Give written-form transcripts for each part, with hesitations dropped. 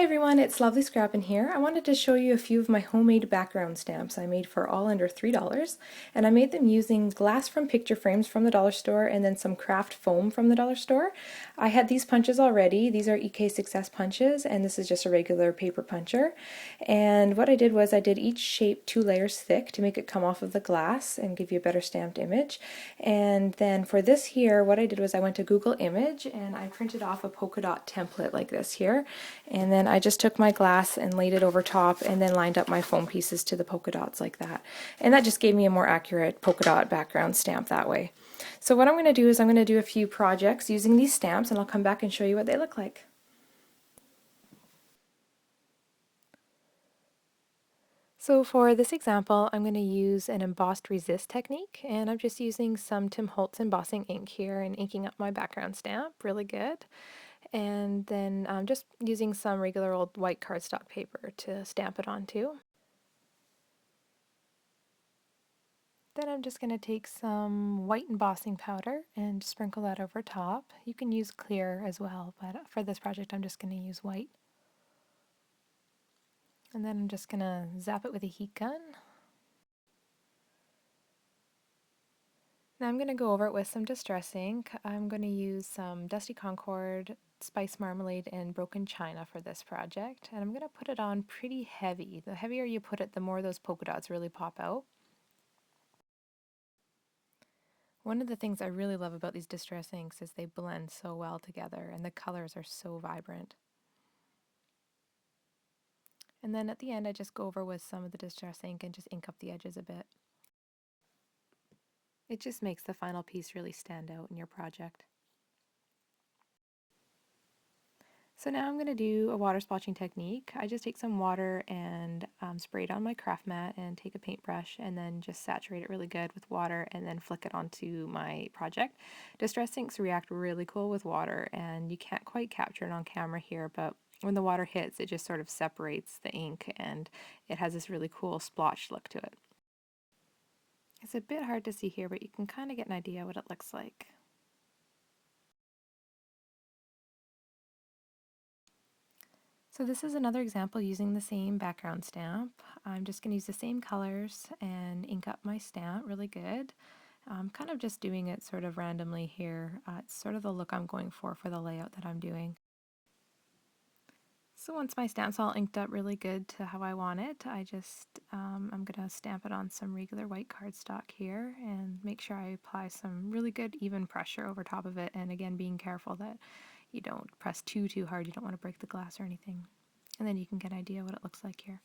everyone, it's Lovely Scrappin here. I wanted to show you a few of my homemade background stamps I made for all under $3, and I made them using glass from picture frames from the dollar store and then some craft foam from the dollar store. I had these punches already. These are EK Success punches, and this is just a regular paper puncher. And what I did was I did each shape 2 layers thick to make it come off of the glass and give you a better stamped image. And then for this here, what I did was I went to Google Image and I printed off a polka dot template like this here. And then I just took my glass and laid it over top and then lined up my foam pieces to the polka dots like that. And that just gave me a more accurate polka dot background stamp that way. So what I'm going to do is I'm going to do a few projects using these stamps, and I'll come back and show you what they look like. So for this example, I'm going to use an embossed resist technique, and I'm just using some Tim Holtz embossing ink here and inking up my background stamp really good. And then just using some regular old white cardstock paper to stamp it onto. Then I'm just going to take some white embossing powder and sprinkle that over top. You can use clear as well, but for this project I'm just going to use white. And then I'm just going to zap it with a heat gun. Now I'm going to go over it with some Distress ink. I'm going to use some Dusty Concord, Spice Marmalade, and Broken China for this project. And I'm going to put it on pretty heavy. The heavier you put it, the more those polka dots really pop out. One of the things I really love about these Distress inks is they blend so well together and the colors are so vibrant. And then at the end I just go over with some of the Distress ink and just ink up the edges a bit. It just makes the final piece really stand out in your project. So now I'm going to do a water splotching technique. I just take some water and spray it on my craft mat and take a paintbrush and then just saturate it really good with water and then flick it onto my project. Distress inks react really cool with water, and you can't quite capture it on camera here, but when the water hits it just sort of separates the ink and it has this really cool splotch look to it. It's a bit hard to see here, but you can kind of get an idea what it looks like. So this is another example using the same background stamp. I'm just going to use the same colors and ink up my stamp really good. I'm kind of just doing it sort of randomly here. It's sort of the look I'm going for the layout that I'm doing. So once my stamp's all inked up really good to how I want it, I'm going to stamp it on some regular white cardstock here and make sure I apply some really good even pressure over top of it, and again being careful that you don't press too hard. You don't want to break the glass or anything. And then you can get an idea what it looks like here.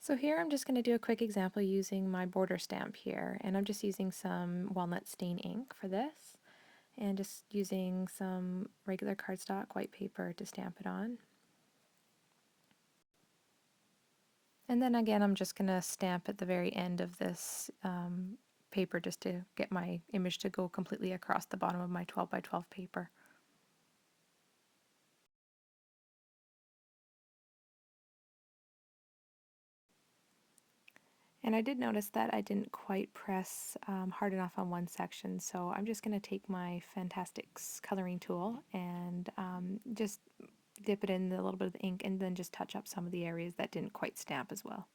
So here I'm just going to do a quick example using my border stamp here, and I'm just using some walnut stain ink for this and just using some regular cardstock white paper to stamp it on. And then again I'm just going to stamp at the very end of this paper just to get my image to go completely across the bottom of my 12 by 12 paper. And I did notice that I didn't quite press hard enough on one section, so I'm just going to take my Fantastics coloring tool and just dip it in a little bit of the ink and then just touch up some of the areas that didn't quite stamp as well.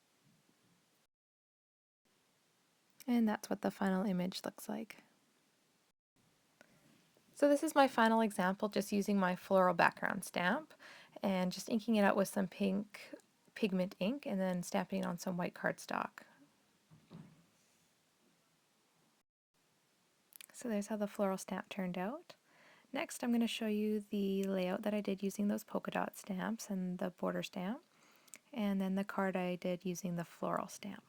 And that's what the final image looks like. So this is my final example, just using my floral background stamp and just inking it out with some pink pigment ink and then stamping it on some white cardstock. So there's how the floral stamp turned out. Next I'm going to show you the layout that I did using those polka dot stamps and the border stamp, and then the card I did using the floral stamp.